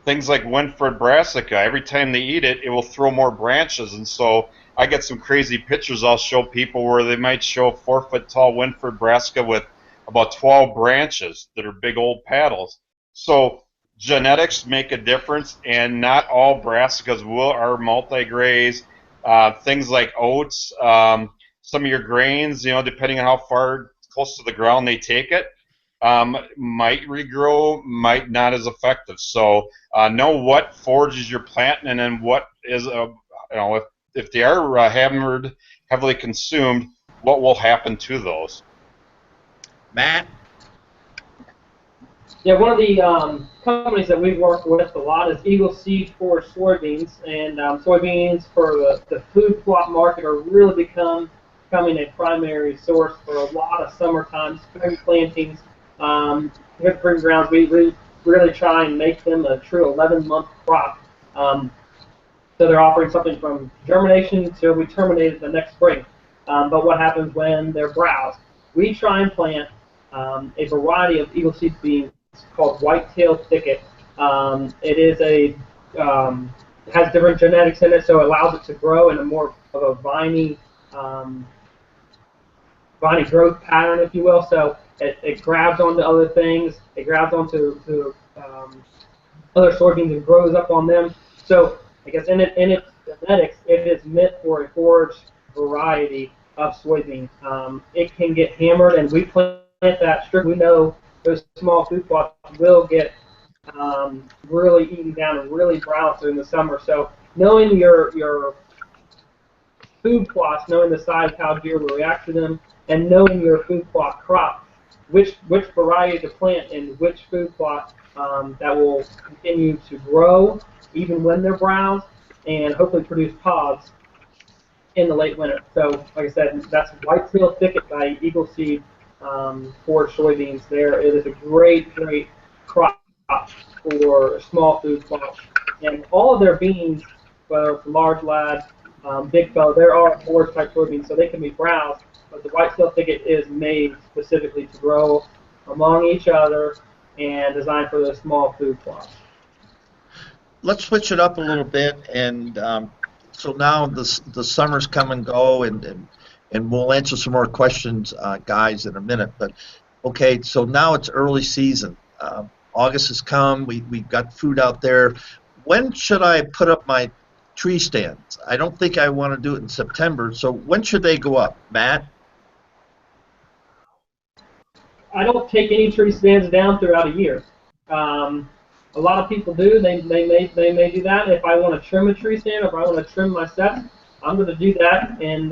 Things like Winfred brassica, every time they eat it, it will throw more branches. And so I get some crazy pictures I'll show people where they might show a 4-foot tall Winfred brassica with about 12 branches that are big old paddles. So genetics make a difference, and not all brassicas are multi-graze. Things like oats, some of your grains, you know, depending on how far close to the ground they take it, might regrow, might not as effective. So know what forages you're planting, and then what is, you know, if they are hammered, heavily consumed, what will happen to those. Matt? Yeah, one of the companies that we've worked with a lot is Eagle Seed for soybeans, and soybeans for the food plot market are really become becoming a primary source for a lot of summertime spring plantings. Here at the Proving Grounds, we really try and make them a true 11-month crop. So they're offering something from germination till we terminate it the next spring. But what happens when they're browsed? We try and plant a variety of eagle seed beans called whitetail thicket. It is has different genetics in it, so it allows it to grow in a more of a viney growth pattern, if you will. So it grabs onto other things. It grabs onto other soybeans and grows up on them. So I guess in its genetics, it is meant for a forage variety of soybean. It can get hammered, and we plant that strictly. We know those small food plots will get really eaten down and really brown during the summer. So knowing your food plots, knowing the size, how deer will react to them, and knowing your food plot crop, which variety to plant in which food plot that will continue to grow even when they're browsed and hopefully produce pods in the late winter. So like I said, that's Whitetail Thicket by Eagle Seed for soybeans there. It is a great crop for small food plots. And all of their beans, whether it's large lad, big fellow, there are forage type soybeans, so they can be browsed, but the Whitetail Thicket is made specifically to grow among each other and designed for those small food plots. Let's switch it up a little bit, and so now the summer's come and go, and we'll answer some more questions, guys, in a minute. But okay, so now it's early season. August has come. We've got food out there. When should I put up my tree stands? I don't think I want to do it in September. So when should they go up, Matt? I don't take any tree stands down throughout a year. A lot of people do. They may do that. If I want to trim a tree stand, or if I want to trim my sets, I'm going to do that in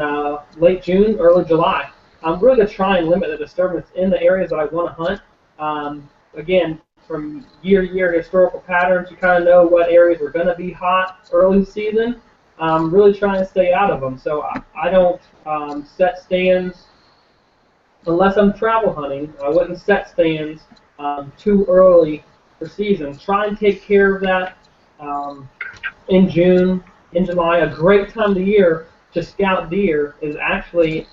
late June, early July. I'm really going to try and limit the disturbance in the areas that I want to hunt. Again, from year to year historical patterns, you kind of know what areas are going to be hot early season. Really trying to stay out of them. So I don't set stands unless I'm travel hunting. I wouldn't set stands too early for season. Try and take care of that in June, in July. A great time of the year to scout deer is actually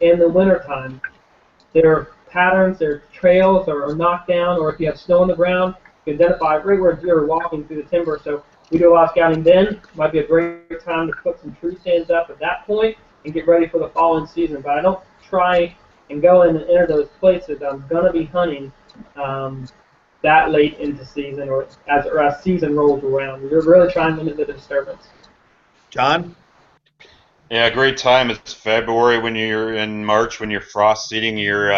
in the wintertime. Their patterns, their trails are knocked down, or if you have snow on the ground, you can identify right where deer are walking through the timber. So we do a lot of scouting then. Might be a great time to put some tree stands up at that point and get ready for the following season. But I don't try and go in and enter those places I'm going to be hunting that late into season or as season rolls around. We're really trying to limit the disturbance. John? Yeah, great time. It's February when you're in March when you're frost seeding your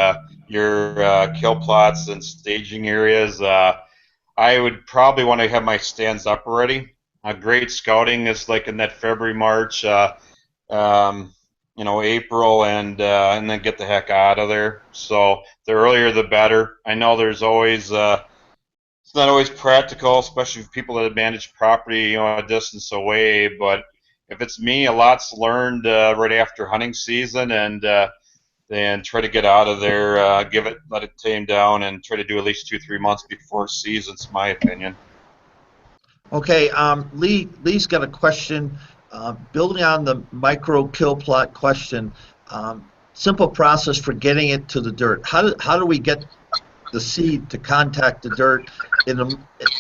kill plots and staging areas. I would probably want to have my stands up already. Great scouting is like in that February, March, April, and then get the heck out of there. So the earlier the better. I know there's always it's not always practical, especially for people that manage property, a distance away. But if it's me, a lot's learned right after hunting season, and then try to get out of there, let it tame down, and try to do at least 2-3 months before season's my opinion. Okay, Lee's got a question. Building on the micro kill plot question, simple process for getting it to the dirt. How do we get the seed to contact the dirt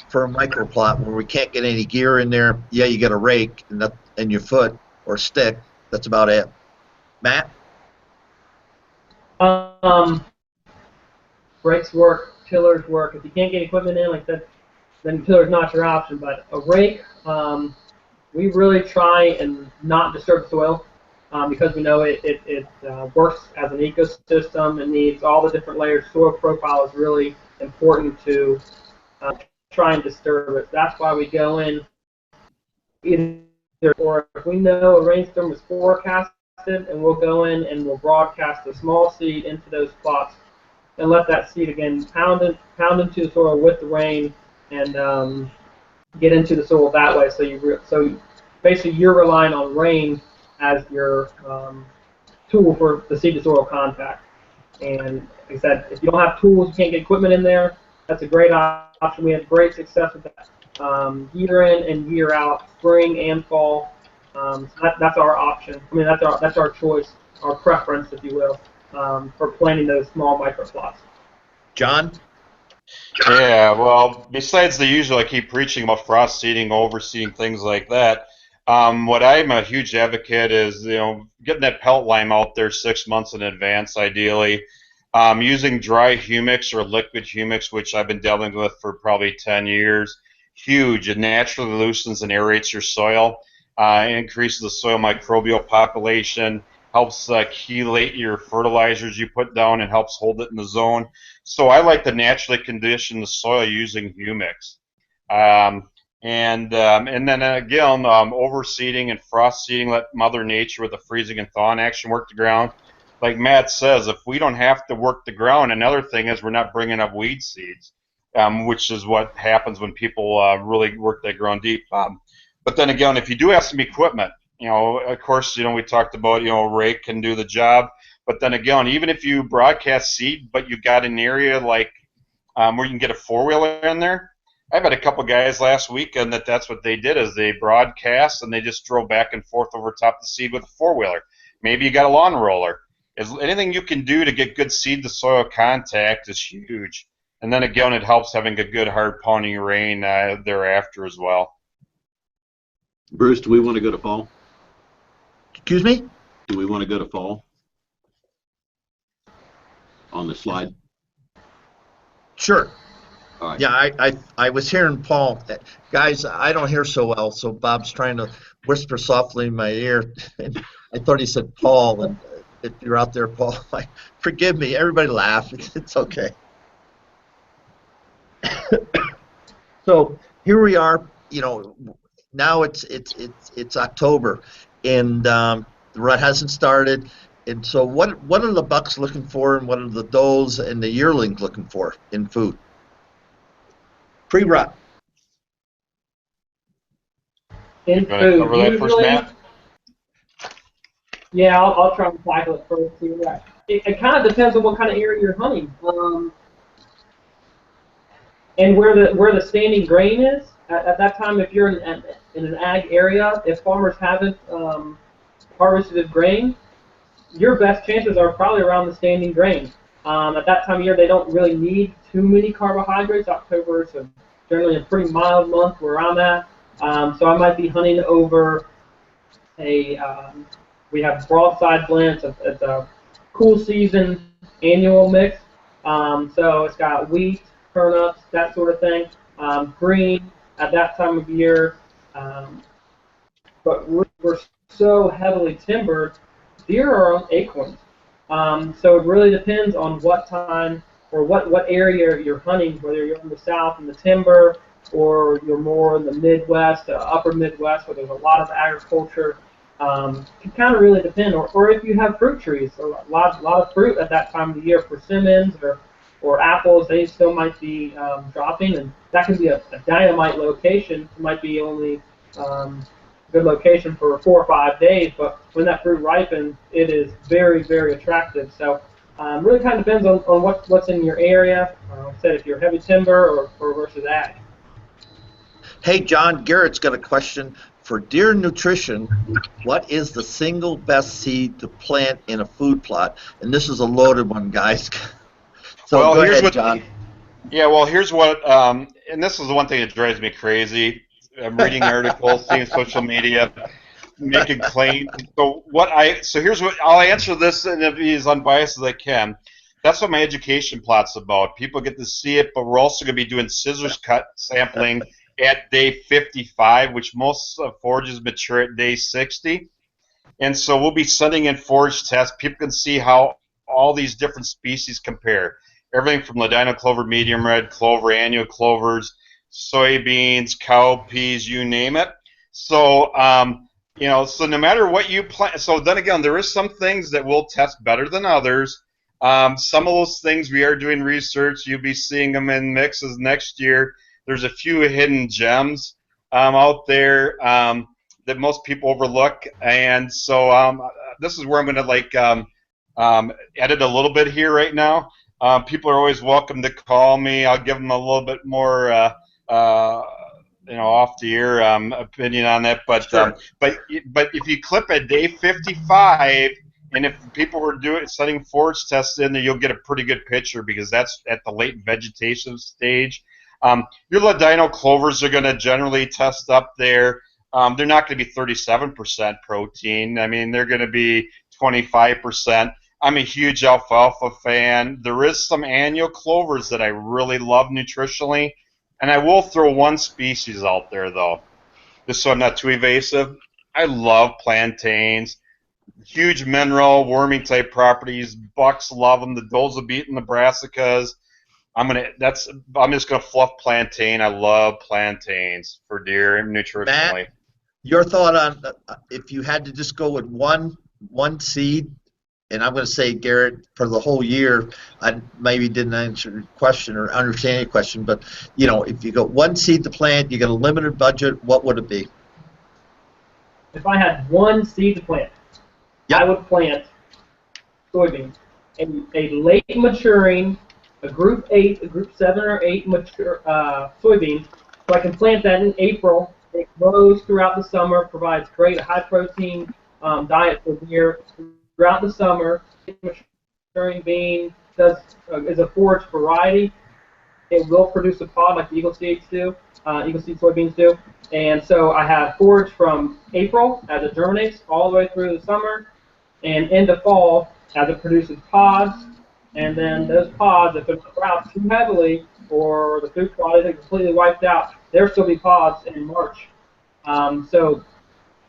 for a micro plot where we can't get any gear in there? Yeah, you get a rake and your foot or stick. That's about it. Matt? Rakes work, tillers work. If you can't get equipment in like that, then tiller's not your option. But a rake, we really try and not disturb soil because we know it works as an ecosystem. It needs all the different layers. Soil profile is really important to try and disturb it. That's why we go in either, or if we know a rainstorm is forecasted, and we'll go in and we'll broadcast a small seed into those plots and let that seed again pound into the soil with the rain and get into the soil that way. So basically you're relying on rain as your tool for the seed to soil contact. And like I said, if you don't have tools, you can't get equipment in there, that's a great option. We have great success with that year in and year out, spring and fall. So that's our option. I mean, that's our choice, our preference, if you will, for planting those small microplots. John? Yeah, well, besides the usual, I keep preaching about frost seeding, overseeding, things like that. What I'm a huge advocate is, getting that pellet lime out there 6 months in advance, ideally. Using dry humics or liquid humics, which I've been dealing with for probably 10 years. Huge. It naturally loosens and aerates your soil, increases the soil microbial population, helps chelate your fertilizers you put down, and helps hold it in the zone. So I like to naturally condition the soil using humics. And then again, overseeding and frost seeding, let Mother Nature with the freezing and thawing action work the ground. Like Matt says, if we don't have to work the ground, another thing is we're not bringing up weed seeds, which is what happens when people really work that ground deep. But then again, if you do have some equipment, of course, we talked about, rake can do the job. But then again, even if you broadcast seed, but you've got an area like where you can get a four-wheeler in there, I've had a couple guys last weekend that's what they did, is they broadcast and they just drove back and forth over top the seed with a four-wheeler. Maybe you got a lawn roller. Anything you can do to get good seed to soil contact is huge. And then again, it helps having a good hard pounding rain thereafter as well. Bruce, do we want to go to fall? Excuse me? Do we want to go to fall on the slide? Sure. All right. Yeah, I was hearing Paul. Guys, I don't hear so well, so Bob's trying to whisper softly in my ear. And I thought he said Paul, and if you're out there, Paul, forgive me. Everybody laugh. It's okay. So here we are. Now it's October, and the rut hasn't started. And so what are the bucks looking for, and what are the does and the yearlings looking for in food? Pre-rut. In food, usually, yeah, I'll try and tackle it first. It kind of depends on what kind of area you're hunting, and where the standing grain is at that time. If you're in an ag area, if farmers haven't harvested grain, your best chances are probably around the standing grain. At that time of year, they don't really need too many carbohydrates. October is generally a pretty mild month where I'm at. So I might be hunting over we have broadside blends. It's a cool season annual mix. So it's got wheat, turnips, that sort of thing. Green at that time of year. But we're so heavily timbered, deer are on acorns. So it really depends on what time or what area you're hunting, whether you're in the south in the timber or you're more in the Midwest, upper Midwest, where there's a lot of agriculture. It kind of really depend. Or if you have fruit trees, a lot of fruit at that time of the year, persimmons or apples, they still might be dropping, and that can be a dynamite location. It might be only good location for 4 or 5 days, but when that fruit ripens, it is very, very attractive. So really kind of depends on what's in your area. Like I said, if you're heavy timber or versus ag. Hey, John, Garrett's got a question. For deer nutrition, what is the single best seed to plant in a food plot? And this is a loaded one, guys. So well, go here's ahead, what, John. Yeah, well, here's what, and this is the one thing that drives me crazy. I'm reading articles, seeing social media, making claims. So here's what I'll answer this, and be as unbiased as I can. That's what my education plot's about. People get to see it, but we're also going to be doing scissors cut sampling at day 55, which most forages mature at day 60. And so we'll be sending in forage tests. People can see how all these different species compare. Everything from ladino clover, medium red clover, annual clovers, soybeans, cowpeas, you name it. So, so no matter what you plant, so then again, there is some things that will test better than others. Some of those things we are doing research. You'll be seeing them in mixes next year. There's a few hidden gems out there that most people overlook, and so this is where I'm going to like edit a little bit here right now. People are always welcome to call me. I'll give them a little bit more, off the ear opinion on that. But Sure. but if you clip at day 55, and if people were setting forage tests in there, you'll get a pretty good picture because that's at the late vegetation stage. Your Ladino clovers are going to generally test up there. They're not going to be 37% protein. I mean, they're going to be 25%. I'm a huge alfalfa fan. There is some annual clovers that I really love nutritionally, and I will throw one species out there, though, just so I'm not too evasive. I love plantains. Huge mineral, worming type properties. Bucks love them. The does will beat in the brassicas. I'm just gonna fluff plantain. I love plantains for deer and nutritionally. Matt, your thought on if you had to just go with one seed, and I'm going to say, Garrett, for the whole year, I maybe didn't answer your question or understand your question, but if you got one seed to plant, you got a limited budget, what would it be? If I had one seed to plant, Yep. I would plant soybeans. A late maturing, a group 8, a group 7 or 8 mature soybeans. So I can plant that in April. It grows throughout the summer, provides great high protein diet for deer throughout the summer. Maturing bean is a forage variety. It will produce a pod like the Eagle Seeds do, Eagle Seed soybeans do. And so I have forage from April as it germinates all the way through the summer and into fall as it produces pods. And then those pods, if they're not too heavily or the food plot isn't completely wiped out, there'll still be pods in March. So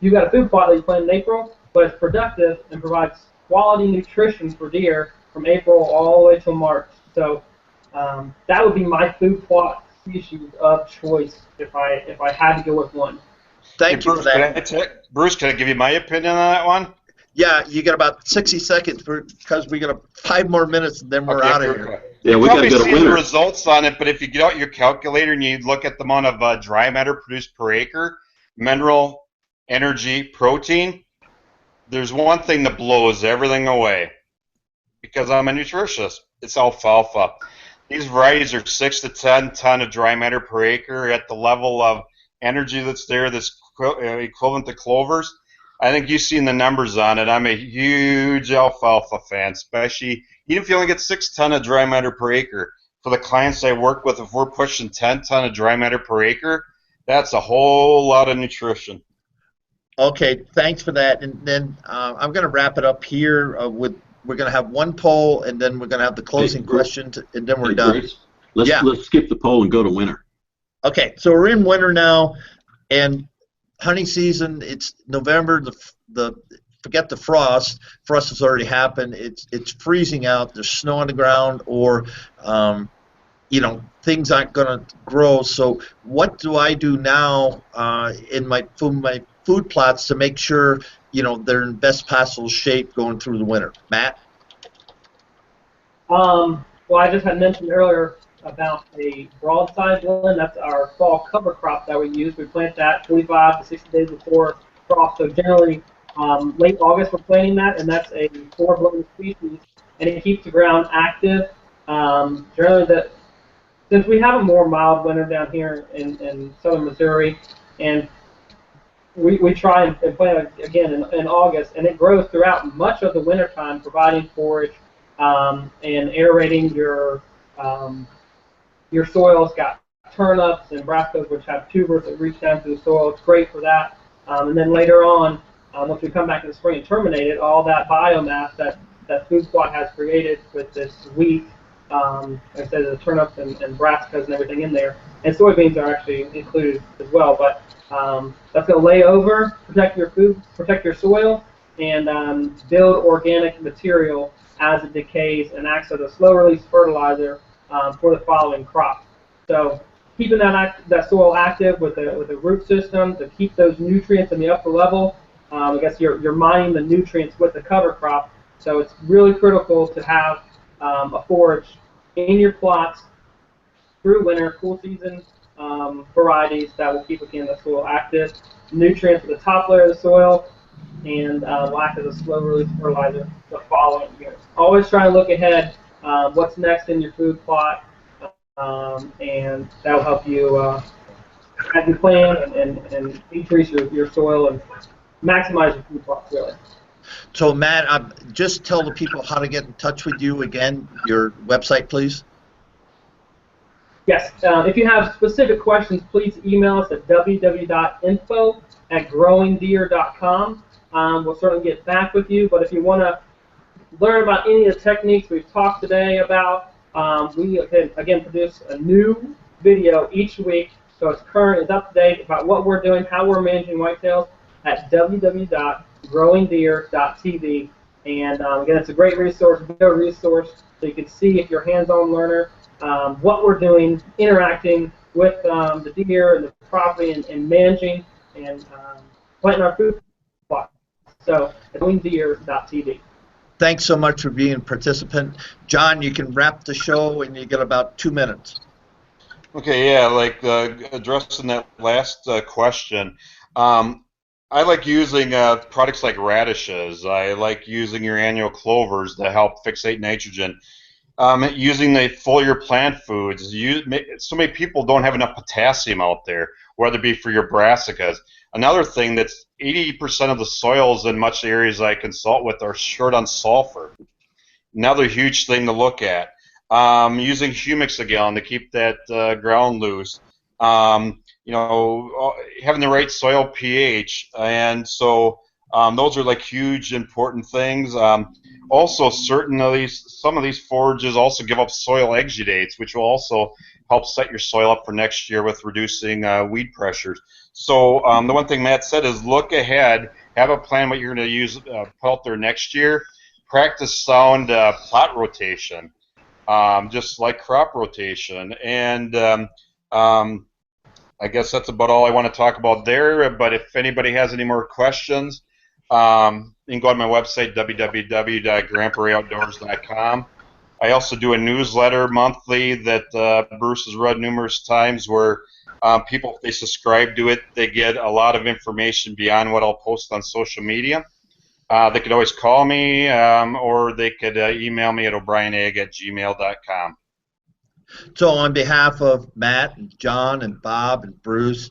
you've got a food plot that you plant in April, but it's productive and provides quality nutrition for deer from April all the way till March. So that would be my food plot species of choice if I had to go with one. Thank you for that. Bruce, can I give you my opinion on that one? Yeah, you got about 60 seconds because we got 5 more minutes and then we're out of here. Yeah, we got to go to the winter. results on it, but if you get out your calculator and you look at the amount of dry matter produced per acre, mineral, energy, protein, there's one thing that blows everything away. Because I'm a nutritionist, it's alfalfa. These varieties are 6 to 10 ton of dry matter per acre at the level of energy that's there that's equivalent to clovers. I think you've seen the numbers on it. I'm a huge alfalfa fan, especially even if you only get 6 ton of dry matter per acre. For the clients I work with, if we're pushing 10 ton of dry matter per acre, that's a whole lot of nutrition. Okay, thanks for that. And then I'm going to wrap it up here we're going to have one poll, and then we're going to have the closing questions, and then we're done. Grace, let's skip the poll and go to winter. Okay, so we're in winter now, and hunting season. It's November. Forget the frost. Frost has already happened. It's freezing out. There's snow on the ground, or things aren't going to grow. So what do I do now in my food plots to make sure they're in best possible shape going through the winter? Matt? Well, I just had mentioned earlier about a broadside blend. That's our fall cover crop that we use. We plant that 45 to 60 days before frost. So generally, late August we're planting that, and that's a 4-blend species, and it keeps the ground active. Generally, since we have a more mild winter down here in southern Missouri, and we try and plant it again in August, and it grows throughout much of the winter time, providing forage and aerating your soil. It's got turnips and brassicas, which have tubers that reach down through the soil. It's great for that. And then later on, once we come back in the spring and terminate it, all that biomass that food plot has created with this wheat, like I said, the turnips and brassicas and everything in there, and soybeans are actually included as well. But that's going to lay over, protect your food, protect your soil, and build organic material as it decays and acts as a slow-release fertilizer for the following crop. So keeping that soil active with a root system to keep those nutrients in the upper level. I guess you're mining the nutrients with the cover crop. So it's really critical to have a forage in your plots through winter, cool season varieties that will keep, again, the soil active. Nutrients at the top layer of the soil, and lack of the slow release fertilizer the following year. Always try to look ahead, what's next in your food plot, and that will help you as you plan and increase your soil and maximize your food plot really. So Matt, just tell the people how to get in touch with you again. Your website, please. Yes, if you have specific questions, please email us at www.info@growingdeer.com. We'll certainly get back with you, but if you want to learn about any of the techniques we've talked today about, we again produce a new video each week, so it's current, it's up to date about what we're doing, how we're managing whitetails at www.growingdeer.tv. And again, it's a great resource, video resource, so you can see if you're a hands-on learner, what we're doing, interacting with the deer and the property and managing and planting our food plot. So, growingdeer.tv. Thanks so much for being a participant. John, you can wrap the show and you get about 2 minutes. Okay, yeah, like addressing that last question. I like using products like radishes. I like using your annual clovers to help fixate nitrogen. Using the foliar plant foods. So many people don't have enough potassium out there, whether it be for your brassicas. Another thing that's 80% of the soils in much areas I consult with are short on sulfur. Another huge thing to look at. Using humics again to keep that ground loose. Having the right soil pH, and so those are like huge important things. Also, some of these forages also give up soil exudates, which will also help set your soil up for next year with reducing weed pressures. So the one thing Matt said is look ahead, have a plan what you're going to use put out there next year. Practice sound plot rotation, just like crop rotation, and I guess that's about all I want to talk about there. But if anybody has any more questions, you can go on my website, www.grandprairieoutdoors.com. I also do a newsletter monthly that Bruce has read numerous times where people, if they subscribe to it, they get a lot of information beyond what I'll post on social media. They could always call me or they could email me at o'brienegg@gmail.com. So on behalf of Matt and John and Bob and Bruce,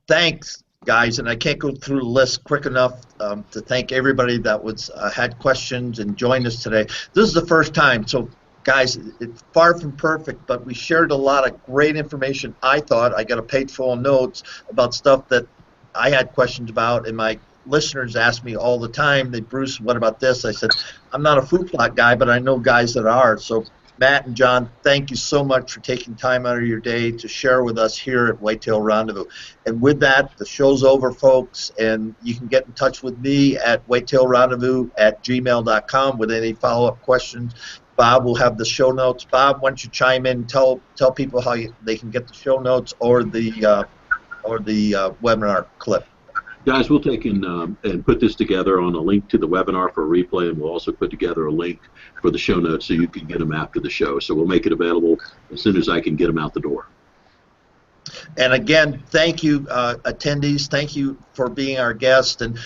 thanks, guys. And I can't go through the list quick enough to thank everybody that had questions and joined us today. This is the first time, so guys, it's far from perfect, but we shared a lot of great information. I thought I got a page full of notes about stuff that I had questions about, and my listeners ask me all the time, Bruce, what about this? I said, I'm not a food plot guy, but I know guys that are. So Matt and John, thank you so much for taking time out of your day to share with us here at Whitetail Rendezvous. And with that, the show's over, folks, and you can get in touch with me at whitetailrendezvous@gmail.com with any follow-up questions. Bob will have the show notes. Bob, why don't you chime in, tell people how they can get the show notes or the webinar clip. Guys, we'll take and put this together on a link to the webinar for a replay, and we'll also put together a link for the show notes so you can get them after the show. So we'll make it available as soon as I can get them out the door. And again, thank you, attendees. Thank you for being our guest. And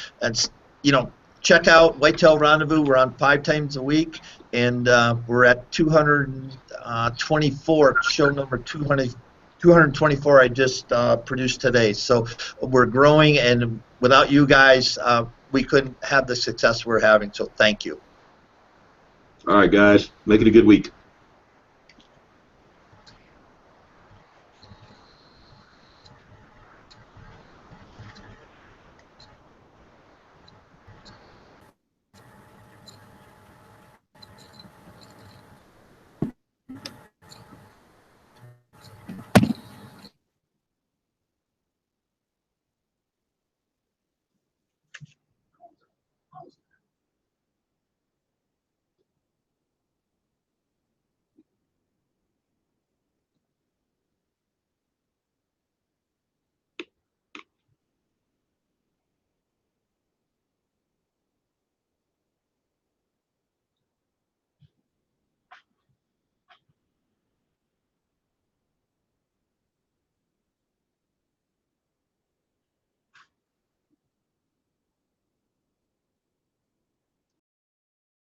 check out Whitetail Rendezvous. We're on 5 times a week, and we're at 224, show number 224 I just produced today. So we're growing, and without you guys, we couldn't have the success we're having. So thank you. All right, guys. Make it a good week.